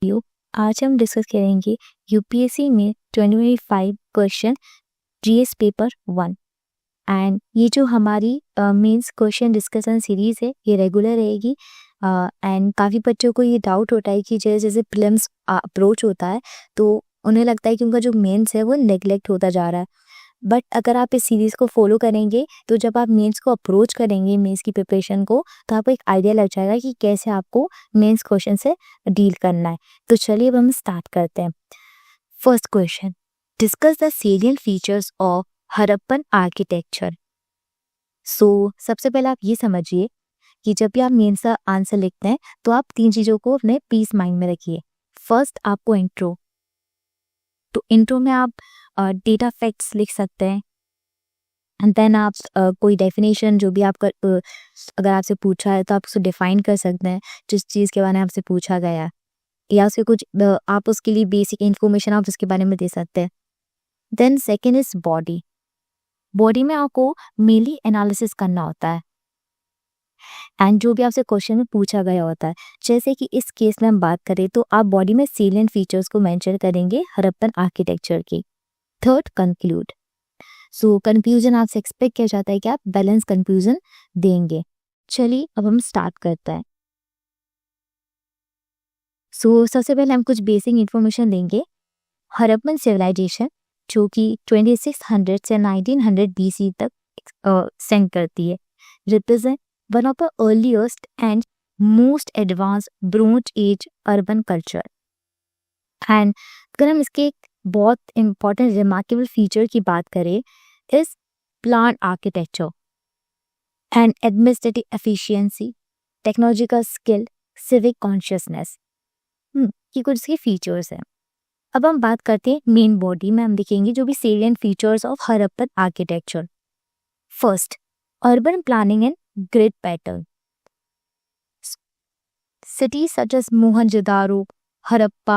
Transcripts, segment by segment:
Video आज हम discuss करेंगे यूपीएससी में 2025 क्वेश्चन जीएस पेपर 1 एंड ये जो हमारी मेंस क्वेश्चन डिस्कशन सीरीज है ये रेगुलर रहेगी एंड काफ़ी बच्चों को ये डाउट होता है कि जैसे जैसे प्रीलिम्स अप्रोच होता है तो उन्हें लगता है कि उनका जो मेंस है वो नेग्लेक्ट होता जा रहा है। बट अगर आप इस सीरीज़ को फॉलो करेंगे तो जब आप मेंस को अप्रोच करेंगे मेंस की प्रिपरेशन को तो आपको एक आइडिया लग जाएगा कि कैसे आपको मेंस क्वेश्चन से डील करना है। तो चलिए अब हम स्टार्ट करते हैं। First question, discuss the salient features of Harappan architecture. सबसे पहले आप ये समझिए कि जब भी आप मेंस का आंसर लिखते हैं तो आप 3 चीज़ों को अपने पीस माइंड में रखिए। फर्स्ट आपको इंट्रो, तो इंट्रो में आप डेटा फैक्ट्स लिख सकते हैं एंड देन आप कोई डेफिनेशन जो भी आपका अगर आपसे पूछा है तो आप उसको डिफाइन कर सकते हैं जिस चीज़ के बारे में आपसे पूछा गया है, या उसके कुछ आप उसके लिए बेसिक इन्फॉर्मेशन आप उसके बारे में दे सकते हैं। Then second is body. Body में आपको मेनली एनालिसिस करना होता है एंड जो भी आपसे क्वेश्चन में पूछा गया होता है, जैसे कि इस केस में हम बात करें तो आप बॉडी में सेलिएंट फीचर्स को मेंशन करेंगे हड़प्पन आर्किटेक्चर की। Third conclude. कंक्लूजन आपसे एक्सपेक्ट किया जाता है कि आप बैलेंस कंक्लूजन देंगे। चलिए अब हम स्टार्ट करते हैं। सबसे पहले हम कुछ बेसिक इंफॉर्मेशन देंगे। हड़प्पन सिविलाइजेशन जो कि 2600 से 1900 BC तक सेंड करती है, represent one of the earliest and most advance bronze as urban culture. And अगर हम इसके एक बहुत इंपॉर्टेंट रिमार्केबल फीचर की बात करें इस plant architecture and administrative efficiency, technological skill, civic consciousness, ये कुछ इसके फीचर्स हैं। अब हम बात करते हैं मेन बॉडी में, हम देखेंगे जो भी salient features of Harappan architecture. First, urban planning and grid pattern. Cities such as Mohenjo-daro, Harappa,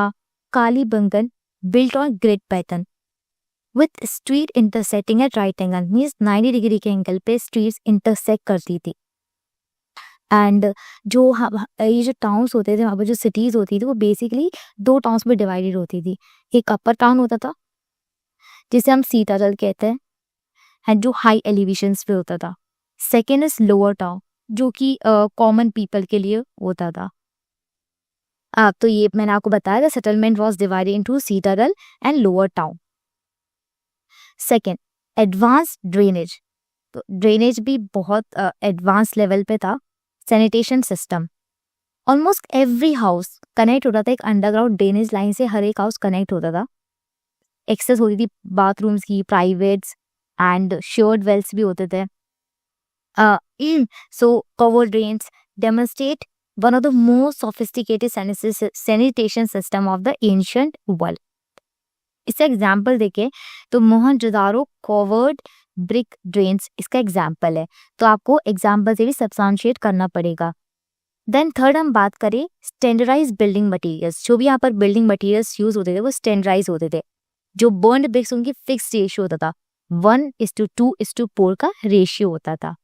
Kalibangan built on grid pattern with street intersecting at right angle, means 90 degree के एंगल पे streets intersect करती थी। And जो ये जो towns होते थे वहाँ पर जो सिटीज़ होती थी वो बेसिकली 2 टाउन्स में डिवाइडेड होती थी। एक अपर टाउन होता था जिसे हम सीतादल कहते हैं एंड जो हाई एलिवेशंस पे होता था। सेकेंड इज लोअर टाउन जो कि कॉमन पीपल के लिए होता था। तो ये मैंने आपको बताया था settlement was divided into citadel and lower town. Second, advance drainage, तो ड्रेनेज भी बहुत एडवांस लेवल पे था। Sanitation system, almost every house connect होता था एक अंडरग्राउंड ड्रेनेज लाइन से, हर एक हाउस कनेक्ट होता था। एक्सेस होती थी बाथरूम्स की, प्राइवेट्स एंड शेयर्ड वेल्स भी होते थे। Cover drains demonstrate one of the most sophisticated sanitation system of the ancient world. इसका एग्जाम्पल देखें तो मोहनजोदारो कवर्ड ब्रिक ड्रेन्स इसका एग्जाम्पल है, तो आपको एग्जाम्पल से भी सब्सटेंशिएट करना पड़ेगा। देन थर्ड हम बात करें स्टैंडर्डाइज बिल्डिंग मटेरियल्स। जो भी यहाँ पर बिल्डिंग मटेरियल्स यूज होते थे वो स्टैंडर्डाइज होते थे। जो बर्न्ड ब्रिक्स उनकी फिक्स रेशियो होता था, 1:2:4 का रेशियो होता था,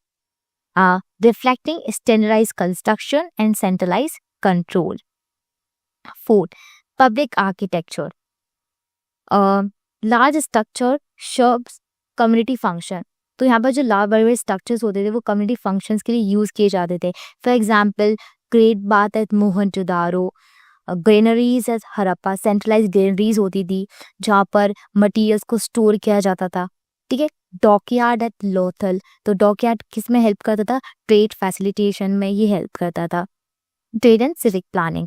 reflecting standardized construction and centralized control. Fourth, public architecture. Large structure serves community function. तो यहाँ पर जो बड़े बड़े स्ट्रक्चर्स होते थे वो कम्युनिटी फंक्शंस के लिए यूज किए जाते थे। For example great bath at Mohenjodaro, granaries at Harappa, centralise granaries होती थी जहाँ पर मटीरियल्स को स्टोर किया जाता था। ठीक है, डॉकयार्ड एट लोथल, तो डॉकयार्ड किस में हेल्प करता था, ट्रेड फैसिलिटेशन में ये हेल्प करता था। Trade and civic planning.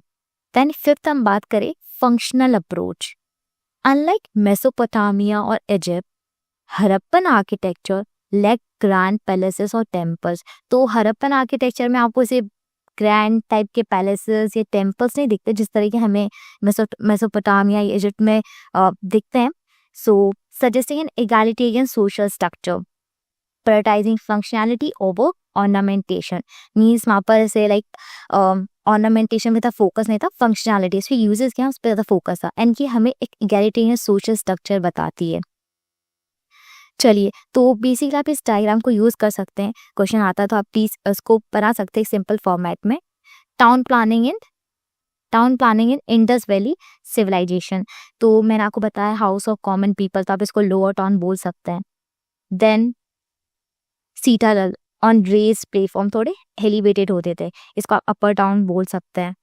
Then fifth हम बात करें फंक्शनल अप्रोच। अनलाइक मेसोपोटामिया और Egypt, Harappan architecture lack grand palaces और टेम्पल्स। तो हड़प्पन आर्किटेक्चर में आपको ऐसे ग्रैंड टाइप के पैलेसेस या टेम्पल्स नहीं दिखते जिस तरह के हमें मेसोपोटामिया या इजिप्ट में दिखते हैं। Suggesting an egalitarian social structure, prioritizing functionality over ornamentation, means वहाँ पर ऐसे ornamentation में था फोकस नहीं था, functionality इस पे यूजेस क्या उस पर ज़्यादा फोकस था, एंड कि हमें एक egalitarian social structure बताती है। चलिए, तो बेसिकली आप इस डायग्राम को यूज कर सकते हैं। क्वेश्चन आता है तो आप प्लीज उसको बना सकते हैं सिंपल फॉर्मेट में। Town planning and town planning in Indus valley civilisation. तो मैंने आपको बताया हाउस ऑफ कॉमन पीपल, तो आप इसको लोअर टाउन बोल सकते हैं। Then citadel on race platform, थोड़े एलिवेटेड होते थे, इसको आप अपर टाउन बोल सकते हैं।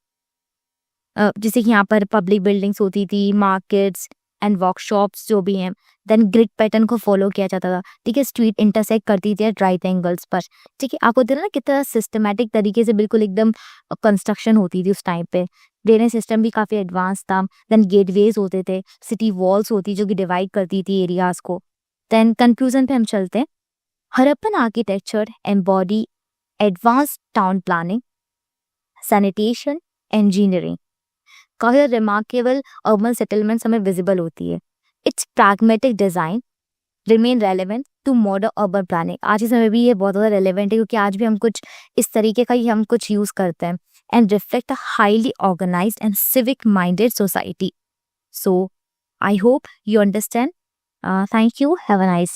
जैसे कि यहाँ पर पब्लिक बिल्डिंग्स होती थी, मार्केट्स एंड वर्कशॉप्स जो भी हैं। देन ग्रिड पैटर्न को फॉलो किया जाता था, ठीक है, स्ट्रीट इंटरसेक्ट करती थी राइट एंगल्स पर, ठीक है। आपको देखा ना कितना सिस्टमैटिक तरीके से बिल्कुल एकदम कंस्ट्रक्शन होती थी उस टाइम पे। ड्रेनेज सिस्टम भी काफ़ी एडवांस था। देन गेटवेज होते थे, सिटी वॉल्स होती जो कि डिवाइड करती थी एरियाज को। देन कंक्लूजन पे हम चलते हैं। Harappan architecture embody advance town planning, sanitation, engineering. काफ़ी रिमार्केबल अर्बन सेटलमेंट्स हमें विजिबल होती है। It's pragmatic design remain relevant to modern urban planning. आज के समय भी ये बहुत ज़्यादा रेलेवेंट है, क्योंकि आज भी हम कुछ इस तरीके का ही हम कुछ यूज़ करते हैं। And reflect a highly organised and civic minded society. So I hope you understand. Thank you, have a nice